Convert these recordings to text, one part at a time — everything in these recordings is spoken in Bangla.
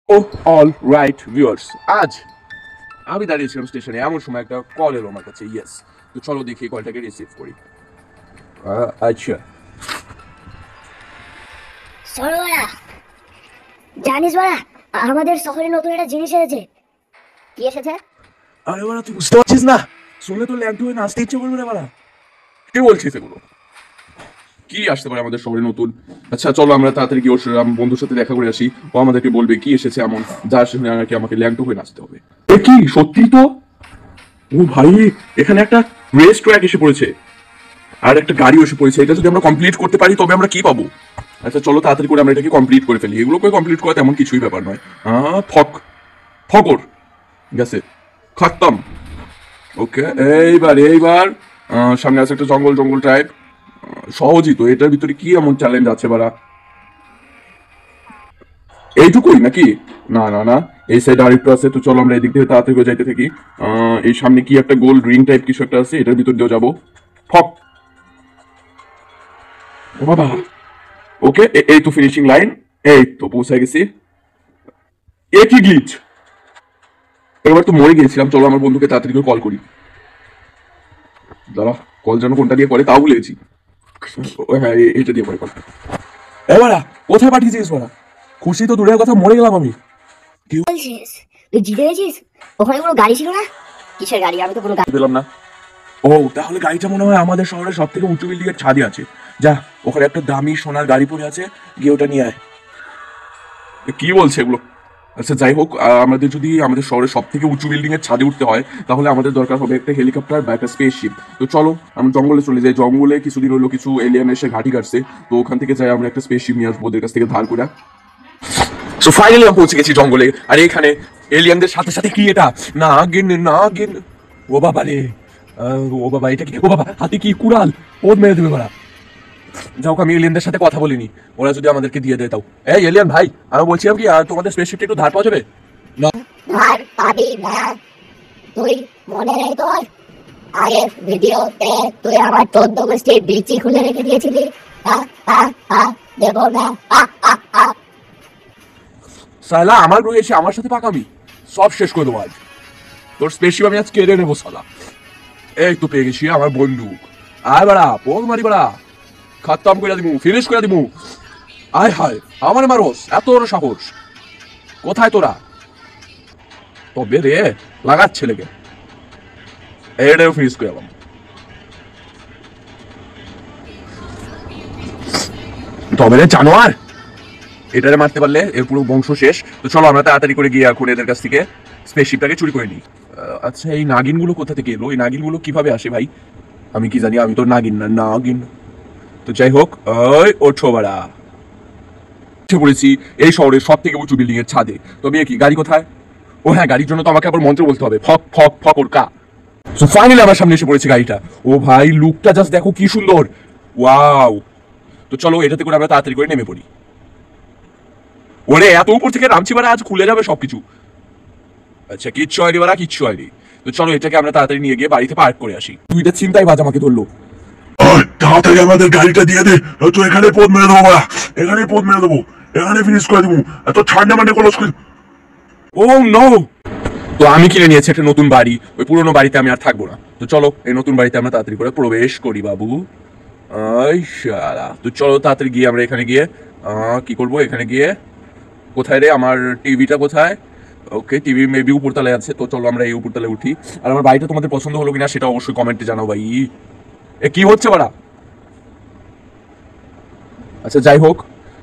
ও অল রাইট ভিউয়ার্স, আজ আমি দাঁড়িয়েছিলাম স্টেশনে, এমন সময় একটা কল এলো আমার কাছে। ইয়েস, তো চলো দেখি কলটাকে রিসিভ করি। আচ্ছা, শোনো বাড়া, জানিস বাড়া, আমাদের শহরে নতুন একটা জিনিস এসেছে। কি এসেছে? আরে বাড়া, তুই বুঝতে পারছিস না? শুনলে তো ল্যাংটু হয়ে নাচতে ইচ্ছে করবে রে বাড়া। কি বলছিস এগুলো? কি আসতে পারে আমাদের শহরে নতুন? আচ্ছা চলো আমরা তাড়াতাড়ি গিয়ে ওর বন্ধুর সাথে দেখা করে আসি। ও আমাদেরকে বলবে কি এসেছে এমন যার সাথে নাকি আমাকে ল্যাংটু হয়ে নাচতে হবে। এ কি সত্যি তো? ও ভাই, এখানে একটা রেস ট্র্যাক এসে পড়েছে আর একটা গাড়ি এসে পড়েছে। এটা যদি আমরা কমপ্লিট করতে পারি তবে আমরা কি পাবো? আচ্ছা চলো তাড়াতাড়ি করে আমরা এটাকে কমপ্লিট করে ফেলি। এগুলোকে কমপ্লিট করা তেমন কিছুই ব্যাপার নয়। ফকর গেছে, খাত্তাম। ওকে, এইবার সামনে আছে একটা জঙ্গল জঙ্গল টাইপ। সহজই তো, এটার ভিতরে কি এমন চ্যালেঞ্জ আছে বাড়া? এইটুকুই নাকি? না না না, এই সাইড আরেকটু আছে। তো চলো আমরা এদিক থেকে তাড়াতাড়ি করে যাইতে থাকি। এই সামনে কি একটা গোল রিং টাইপ কিছু একটা আছে, এটার ভিতর দিয়েও যাবো। ফক, ও বাবা। ওকে, এই তো ফিনিশিং লাইন, এই তো পৌঁছে গেছি। এ কি গ্লিচ! এবার তো মরে গিয়েছিলাম। চলো আমার বন্ধুকে তাড়াতাড়ি করে কল করি। দাঁড়া, কল যেন কোনটা দিয়ে করে তাও ভুলে গেছি। হ্যাঁ, এইটা দিয়ে করে কল। এবারা কোথায় পাঠিয়েছিস ওরা? খুশি তো দূরের কথা, মরে গেলাম আমি। কি বলছিস? তুই জিতে গেছিস? ওখানে কোনো গাড়ি ছিল না? কিসের গাড়ি? আমি তো কোনো গাড়ি পেলাম না। ও তাহলে গাড়িটা মনে হয় আমাদের শহরের সব থেকে উঁচু বিল্ডিং এর ছাদে আছে। যা, ওখানে একটা দামি সোনার গাড়ি পড়ে আছে, গিয়ে ওটা নিয়ে আয়। কি বলছে এগুলো? আচ্ছা যাই হোক, আমাদের যদি আমাদের শহরের সব থেকে উঁচু বিল্ডিং এর ছাদে উঠতে হয় তাহলে আমাদের দরকার হবে একটা হেলিকপ্টার বা একটা স্পেসশিপ। তো চলো আমরা জঙ্গলে চলে যাই। জঙ্গলে কিছুদিন হলো কিছু এলিয়ান এসে ঘাঁটি কাটছে, তো ওখান থেকে যাই আমরা একটা স্পেসশিপ নিয়ে আসবো ওদের কাছ থেকে ধার করে। সো ফাইনালি আমরা পৌঁছে গেছি জঙ্গলে। আর এখানে এলিয়ানদের সাথে সাথে কি এটা? নাগিন! ও বাবা রে! ও বাবা, এটা কি? ও বাবা, হাতে কি কুড়াল! ওর মেরে দেবে ওরা। যাও, আমি এলিয়ানদের সাথে কথা বলিনি, ওরা যদি আমাদেরকে দিয়ে দেয় তাও। এই এলিয়ান ভাই, আমি বলছিলাম কি তোমাদের স্পেসশিপটা একটু ধার পাওয়া যাবে? না। ধার পাবি না। তুই মনে নেই তোর আগের ভিডিওতে তুই আমার 14 গোষ্ঠীর বিচি খুলে রেখে দিয়েছিলি? দেবো না। সালা, আমার গ্রহে এসে আমার সাথে পাকামি সব শেষ করে দেবো আজ। তোর স্পেসশিপ আমি আজ কেড়ে নেবো সালা। এই তো পেয়ে গেছি আমার বন্দুক। আয় বাড়া, পোল মারি বাড়া, খাত্তাম করে দিমু, ফিনিশ করে দিমু। আয় হায়, আমার মারোস, এত বড় সাহস! কোথায় তোরা? তবে রে, লাগাচ্ছে লেগে। এটাও ফিনিশ করে এলাম। তবে রে জানোয়ার, এটারে মারতে পারলে এর পুরো বংশ শেষ। তো চলো আমরা তাড়াতাড়ি করে গিয়ে এখন এদের কাছ থেকে স্পেসশিপটাকে চুরি করে নিই। আচ্ছা, এই নাগিনগুলো কোথা থেকে এলো? এই নাগিনগুলো কিভাবে আসে ভাই? আমি কি জানি, আমি তো নাগিন না, নাগিন। তো যাই হোক, ওই ওঠো বাড়া, উঠে পড়েছি এই শহরের সব থেকে উঁচু বিল্ডিং এর ছাদে। তবে কি গাড়ি কোথায়? ও হ্যাঁ, গাড়ির জন্য তো আমাকে আবার মন্ত্র বলতে হবে, ফক ফক ফক ওর কা। সো ফাইনালি আমার সামনে এসে পড়েছে গাড়িটা। ও ভাই, লুকটা জাস্ট দেখো কি সুন্দর! ওয়াও! তো চলো এটাতে করে আমরা তাড়াতাড়ি করে নেমে পড়ি। ওরে এত উপর থেকে নামছি বারা, আজ খুলে যাবে সবকিছু। আচ্ছা, কিচ্ছু হয়নি বারা, কিচ্ছু হয়নি। তো চলো এটাকে আমরা তাড়াতাড়ি নিয়ে গিয়ে বাড়িতে পার্ক করে আসি। দুইটা চিন্তাই বাজ আমাকে ধরলো। তাড়াতাড়ি আমাদের গাড়িটা দিয়ে দে, তো এখানে পথ মেরে দেবো বাড়া, এখানে পথ মেরে দেবো, এখানে ফিনিশ করে দেবো। এত ঠান্ডা মানে কলস করে। ও নো! তো আমি কিনে নিয়েছি একটা নতুন বাড়ি, ওই পুরোনো বাড়িতে আমি আর থাকবো না। তো চলো এই নতুন বাড়িতে আমরা তাড়াতাড়ি করে প্রবেশ করি বাবু। আই শালা, তো চলো তাড়াতাড়ি গিয়ে আমরা এখানে গিয়ে কি করবো? এখানে গিয়ে কোথায় রে আমার টিভিটা কোথায়? ওকে, টিভি মেবি উপরতলায় আছে। তো চলো আমরা এই উপরতলায় উঠি। আর আমার বাড়িটা তোমাদের পছন্দ হলো কিনা সেটা অবশ্যই কমেন্টে জানাও ভাই। এ কি হচ্ছে বাড়া? আচ্ছা যাই হোক,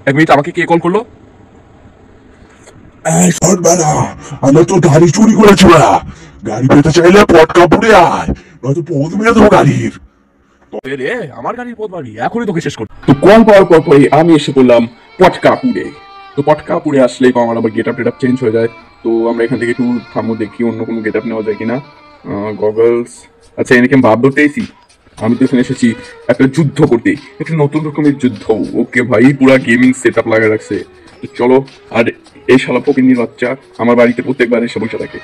এক মিনিট, আমাকে কে কল করলো? শোন বাড়া, আমরা তো গাড়ি চুরি করেছি বাড়া। গাড়ি পেতে চাইলে পটকা পুড়ে আয়, নয়তো পথ মেরে দেবো গাড়ির। রে, আমার গাড়ির পথ মারি এখনই তোকে শেষ কর। তো কল পাওয়ার পর পরে আমি এসে পড়লাম পটকাপুরে। তো পটকাপুরে আসলেই তো আমার আবার get up TET up change হয়ে যায়। তো আমরা এখান থেকে একটু থামো, দেখি অন্য কোনো গেট আপ নেওয়া যায় কিনা। গগলস। আচ্ছা, এনেকে আমি ভাব ধরতেইছি। আমি তো এখানে এসেছি একটা যুদ্ধ করতে, একটা নতুন রকমের যুদ্ধ। ওকে ভাই, পুরা গেমিং সেট আপ লাগা রাখছে। তো চলো। আর এই শালা ফকিন্নির বাচ্চা আমার বাড়িতে প্রত্যেকবার এসে বসে থাকে।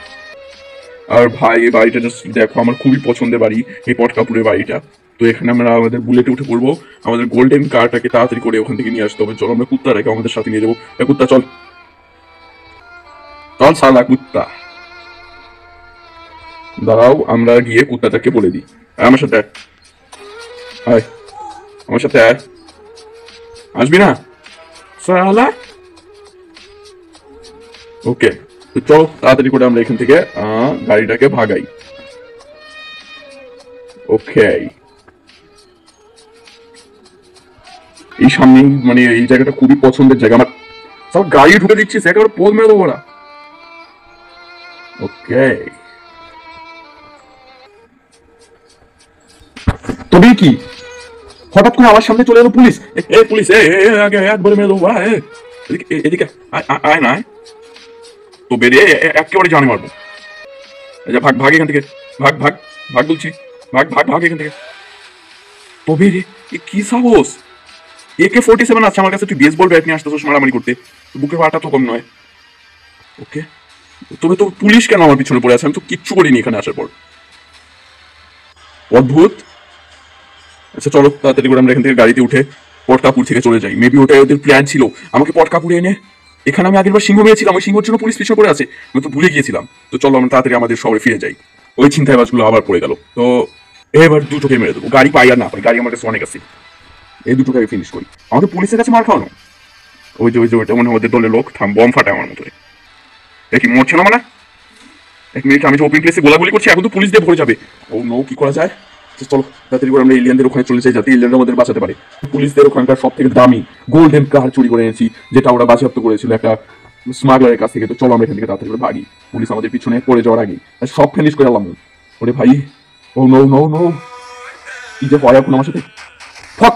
আর ভাই, এই বাড়িটা জাস্ট দেখো, আমার খুবই পছন্দের বাড়ি এই পটকাপুরের বাড়িটা। তো এখানে আমরা আমাদের বুলেটে উঠে পড়বো। আমাদের গোল্ডেন কারটাকে তাড়াতাড়ি করে ওখান থেকে নিয়ে আসতে হবে। চলো আমরা কুত্তাটাকে আমাদের সাথে নিয়ে যাবো। কুত্তা চল। চল শালা কুত্তা। দাঁড়াও, আমরা গিয়ে কুত্তাটাকে বলে দিই। আমার সাথে আয়, আমার সাথে আয়। আসবি না শালা? ওকে, তো চলো তাড়াতাড়ি করে আমরা এখান থেকে গাড়িটাকে ভাগাই। ওকে, এই সামনে মানে এই জায়গাটা খুবই পছন্দের জায়গা আমার। সব গাড়ি ঢুকে দিচ্ছিস, একেবারে পোল মেরে দেবো ওরা। ওকে, তবে কি হঠাৎ করে আমার সামনে চলে এলো পুলিশ। এ পুলিশ, আগে একবারে মেরে দেবো। এদিকে আয় না, তো বেরিয়ে একেবারে জানে মারবো। ভাগ ভাগ এখান থেকে, ভাগ ভাগ ভাগ বলছি, ভাগ ভাগ ভাগ এখান থেকে। তবে রে, কি সাহস! AK-47 আছে আমার কাছে, তুই বেসবল ব্যাট নিয়ে আসতেছিস মারামারি করতে? বুকের পাটা তো কম নয়। ওকে, তবে তো পুলিশ কেন আমার পিছনে পড়ে আছে? আমি তো কিচ্ছু করিনি এখানে আসার পর। অদ্ভুত। আচ্ছা চলো তাড়াতাড়ি করে আমরা এখান থেকে গাড়িতে উঠে পটকাপুর থেকে চলে যাই। মেবি ওটাই ওদের প্ল্যান ছিল, আমাকে পটকাপুরে এনে। এখানে আমি আগেরবার সিংহ মেরেছিলাম, ওই সিংহর জন্য পুলিশ পিছনে পড়ে আছে, আমি তো ভুলে গিয়েছিলাম। তো চলো আমরা তাড়াতাড়ি আমাদের শহরে ফিরে যাই। ওই ছিনতাই বাজগুলো আবার পড়ে গেল। তো এবার দুটোকে মেরে দেবো, গাড়ি পাই আর না পাই, গাড়ি আমার কাছে অনেক আছে। এই দুটোকে আমি ফিনিশ করি। আমাকে পুলিশের কাছে মার খাওয়ানো, ওই যে ওইটা মনে হয় ওদের দলের লোক। থাম, বম ফাটায় আমার মতো। কি মরছে না মানে? এক মিনিট, আমি যে ওপেন প্লেসে গোলাগুলি করছি, এখন তো পুলিশ দিয়ে ভরে যাবে। ও নো, কি করা যায়? চলো তাড়াতাড়ি করে আমরা এলিয়ানদের ওখানে চলে যাই, যাতে এলিয়ানরা আমাদের বাঁচাতে পারে। পুলিশদের ওখানকার সব থেকে দামি গোল্ডেন কার চুরি করে এনেছি, যেটা ওরা বাজেয়াপ্ত করেছিল একটা স্মাগলারের কাছ থেকে। তো চলো আমরা এখান থেকে তাড়াতাড়ি করে ভাগি, পুলিশ আমাদের পিছনে পড়ে যাওয়ার আগে। সব ফিনিশ করে আলাম। ওরে ভাই, ও নো নো নো, কি যে হয় এখন আমার সাথে। ফাক!